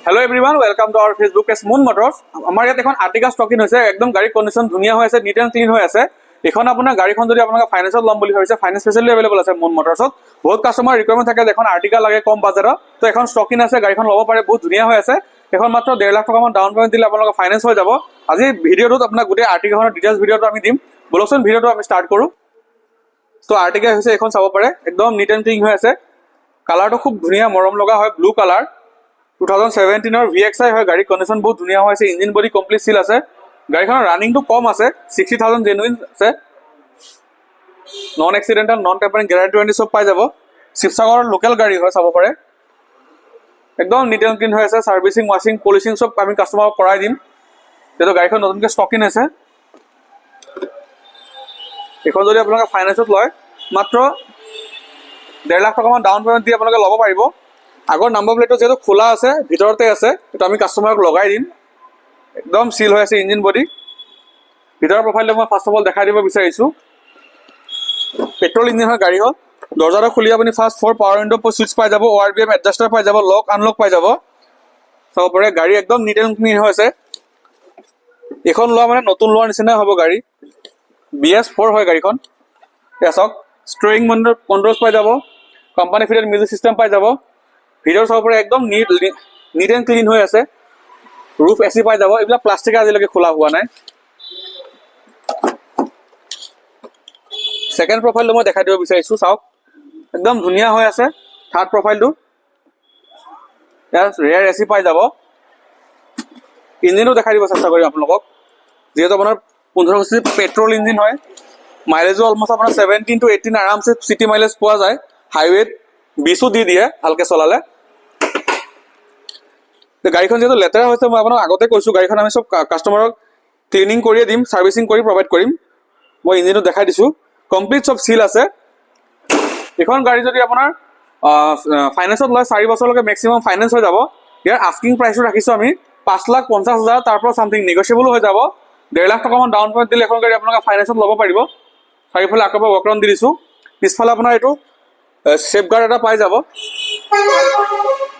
Hello everyone welcome to our Facebook page moon matters. आमार ইয়াত এখন আৰ্টিকা ষ্টকিং হৈছে, একদম গাড়ী কণ্ডিশ্যন ধুনীয়া হৈ আছে, নিট এণ্ড ক্লিন হৈ আছে। এখন আপোনাৰ গাড়ীখন যদি আপোনালোকে ফাইনেন্সত ল'ম বুলি ভাবিছে, ফাইনেন্স ফেচিলিটি এভেইলেবল আছে মুন মটৰ্ছত। বহুত কাষ্টমাৰ ৰিকুৱাৰমেণ্ট থাকে যে এখন আৰ্টিকা লাগে কম বাজেটত, তো এখন ষ্টকিং আছে, গাড়ীখন ল'ব পাৰে, বহুত ধুনীয়া হৈ আছে। এখন মাত্ৰ 1.5 লাখ টকামান ডাউন পেমেণ্ট দিলে আপোনালোকৰ ফাইনেন্স হৈ যাব। আজি ভিডিঅ'টোত আপোনাক গোটেই আৰ্টিকাখনৰ ডিটেইলছ ভিডিঅ'টো আমি দিম। বলকচোন ভিডিঅ'টো আমি ষ্টাৰ্ট কৰোঁ। তো আৰ্টিকা হৈছে এখন চাব পাৰে, একদম নিট এণ্ড ক্লিন হৈ আছে। কালাৰটো খুব ধুনীয়া মৰম লগা হয়, ব্লু কালাৰ। 2017 VXI হয়, গাড়ী কণ্ডিশ্যন বহুত ধুনীয়া হৈ আছে, ইঞ্জিন বডি কমপ্লিট চিল আছে। গাড়ীখনৰ ৰানিংটো কম আছে, 60,000 জেনুইন আছে। Non accidental, non tampering, guarantee warranty চব পাই যাব। শিৱসাগৰৰ লোকেল গাড়ী হয়, চাব পাৰে। একদম নিট এণ্ড ক্লিন হৈ আছে, ছাৰ্ভিচিং, ৱাশ্বিং, পলিচিং চব আমি কাষ্টমাৰক কৰাই দিম, যিহেতু গাড়ীখন নতুনকৈ ষ্টকিং আছে। এইখন যদি আপোনালোকে ফাইনেন্সত লয়, মাত্ৰ 1.5 লাখ টকামান ডাউন পেমেণ্ট দি আপোনালোকে ল'ব পাৰিব। আগৰ নাম্বাৰ প্লেটটো যিহেতু খোলা আছে, ভিতৰতে আছে, সেইটো আমি কাষ্টমাৰক লগাই দিম। একদম চিল হৈ আছে ইঞ্জিন বডি। ভিতৰৰ প্ৰফাইলটো মই ফাৰ্ষ্ট অফ অল দেখাই দিব বিচাৰিছোঁ। পেট্ৰল ইঞ্জিন হয় গাড়ীখন। দৰ্জাটো খুলি আপুনি ফাৰ্ষ্ট 4 পাৱাৰ উইণ্ডো চুইচ পাই যাব, ORBM এডজাষ্টাৰ পাই যাব, লক আনলক পাই যাব। চাব পাৰে গাড়ী একদম নিট এণ্ড ক্লিন হৈ আছে। এইখন লোৱা মানে নতুন লোৱাৰ নিচিনাই হ'ব গাড়ী। BS4 হয় গাড়ীখন। এয়া চাওক, ষ্টিয়াৰিং কণ্ট্ৰলছ পাই যাব, কোম্পানী ফিটেড মিউজিক চিষ্টেম পাই যাব। ভিডিঅ' চাব পাৰে একদম নিট এণ্ড ক্লিন হৈ আছে। ৰুফ AC পাই যাব। এইবিলাক প্লাষ্টিক আজিলৈকে খোলা হোৱা নাই। ছেকেণ্ড প্ৰফাইলটো মই দেখাই দিব বিচাৰিছোঁ, চাওক একদম ধুনীয়া হৈ আছে। থাৰ্ড প্ৰফাইলটো ৰেয়াৰ AC পাই যাব। ইঞ্জিনো দেখাই দিব চেষ্টা কৰিম আপোনালোকক, যিহেতু আপোনাৰ 15 cc পেট্ৰল ইঞ্জিন হয়। মাইলেজো অলমষ্ট আপোনাৰ 17 to 18 আৰামছে চিটি মাইলেজ পোৱা যায়। হাইৱেত 20 দি দিয়ে ভালকৈ চলালে। গাড়ীখন যিহেতু লেতেৰা হৈছে, মই আপোনাক আগতে কৈছোঁ, গাড়ীখন আমি চব কাষ্টমাৰক ক্লিনিং কৰিয়ে দিম, ছাৰ্ভিচিং কৰি প্ৰভাইড কৰিম। মই ইঞ্জিনটো দেখাই দিছোঁ, কমপ্লিট চব চিল আছে। এইখন গাড়ী যদি আপোনাৰ ফাইনেন্সত লয়, 4 বছৰলৈকে মেক্সিমাম ফাইনেন্স হৈ যাব। ইয়াৰ আস্কিং প্ৰাইচটো ৰাখিছোঁ আমি 5,50,000, তাৰ পৰা চামথিং নেগচিয়েবলো হৈ যাব। 1.5 লাখ টকামান ডাউন পেমেণ্ট দিলে এখন গাড়ী আপোনালোকে ফাইনেন্সত ল'ব পাৰিব। চাৰিওফালে আকৌ ৱৰ্কৰাউণ্ড দি দিছোঁ। পিছফালে আপোনাৰ এইটো ছেফ গাৰ্ড এটা পাই যাব।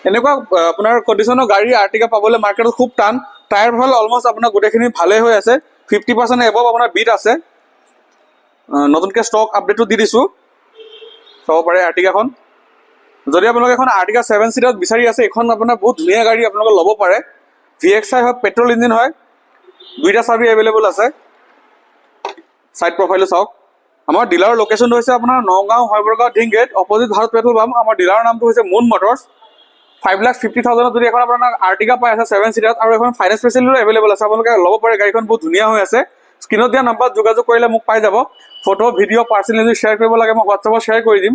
এনেকুৱা আপোনাৰ কণ্ডিশ্যনৰ গাড়ী আৰ্টিকা পাবলৈ মাৰ্কেটত খুব টান। টায়াৰ প্ৰফাইল অলমষ্ট আপোনাৰ গোটেইখিনি ভালেই হৈ আছে, 50% এবভ আপোনাৰ বিট আছে। নতুনকৈ ষ্টক আপডেটো দি দিছোঁ, চাব পাৰে আৰ্টিকাখন। যদি আপোনালোকে এখন আৰ্টিকা 7 চিটাৰত বিচাৰি আছে, এইখন আপোনাৰ বহুত ধুনীয়া গাড়ী আপোনালোকে ল'ব পাৰে। VXI হয়, পেট্ৰল ইঞ্জিন হয়, 2টা চাবি এভেইলেবল আছে। ছাইড প্ৰফাইলটো চাওক। আমাৰ ডিলাৰৰ লোকেশ্যনটো হৈছে আপোনাৰ Nagaon Haibargaon Dhing gate, opposite Bharat petrol pump. আমাৰ ডিলাৰৰ নামটো হৈছে মুন মটৰ্ছ। 5,50,000 যদি এখন আপোনাৰ আৰ্টিকা পাই আছে 7 চিটাৰত, আৰু এখন ফাইনেন্স ফেচিলিটিও এভেইলেবল আছে, আপোনালোকে ল'ব পাৰে। গাড়ীখন বহুত ধুনীয়া হৈ আছে। স্ক্ৰীণত দিয়া নাম্বাৰত যোগাযোগ কৰিলে মোক পাই যাব। ফটো ভিডিঅ' পাৰ্চনেলি যদি শ্বেয়াৰ কৰিব লাগে, মই হোৱাটছএপত শ্বেয়াৰ কৰি দিম।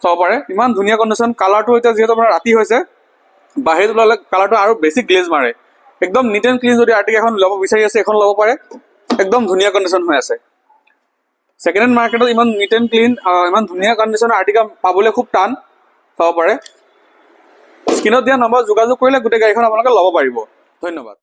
চাব পাৰে ইমান ধুনীয়া কণ্ডিশ্যন। কালাৰটো এতিয়া যিহেতু আপোনাৰ ৰাতি হৈছে, বাহিৰত ওলালে কালাৰটো আৰু বেছি গ্লেজ মাৰে। একদম নিট এণ্ড ক্লিন যদি আৰ্টিকা এখন ল'ব বিচাৰি আছে, এখন ল'ব পাৰে। একদম ধুনীয়া কণ্ডিশ্যন হৈ আছে। ছেকেণ্ড হেণ্ড মাৰ্কেটত ইমান নিট এণ্ড ক্লিন, ইমান ধুনীয়া কণ্ডিশ্যনৰ আৰ্টিকা পাবলৈ খুব টান, চাব পাৰে। স্ক্ৰীণত দিয়া নম্বৰ যোগাযোগ কৰিলে গোটেই গাড়ীখন আপোনালোকে ল'ব পাৰিব। ধন্যবাদ।